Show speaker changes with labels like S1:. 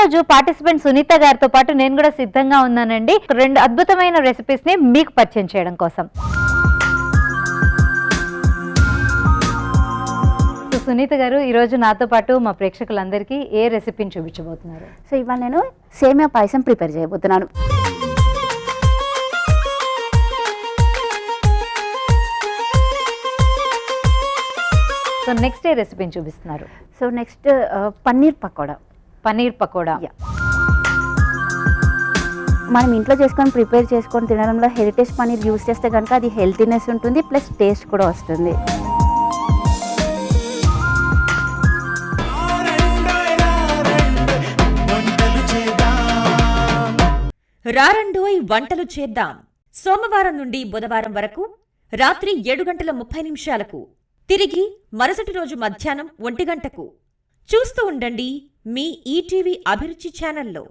S1: రోజు పార్టిసిపెంట్ సునీత గారితో పాటు నేను కూడా సిద్ధంగా ఉన్నానండి 2 అద్భుతమైన రెసిపీస్ ని మీకు పరిచయం చేయడం కోసం. సునీత గారు ఈ రోజు నాతో పాటు మా ప్రేక్షకులందరికీ ఏ రెసిపీని చూపించబోతున్నారు?
S2: సో ఇవాళ నేను సేమియా పాయసం ప్రిపేర్ చేయబోతున్నాను.
S1: సో నెక్స్ట్ ఏ రెసిపీని చూపిస్తున్నారు?
S2: So next paneer pakoda.
S1: పన్నీర్ పకోడా
S2: మనం ఇంట్లో చేసుకొని ప్రిపేర్ చేసుకొని తినడంలో హెరిటేజ్ పన్నీర్ యూస్ చేస్తే కనుక అది హెల్తీనెస్ ఉంటుంది, ప్లస్ టేస్ట్ కూడా వస్తుంది.
S3: రారండోయ్ వంటలు చేద్దాం. సోమవారం నుండి బుధవారం వరకు రాత్రి 7:30 తిరిగి మరుసటి రోజు మధ్యాహ్నం 1 గంటకు చూస్తూ ఉండండి మీ ఈటీవీ అభిరుచి ఛానల్లో.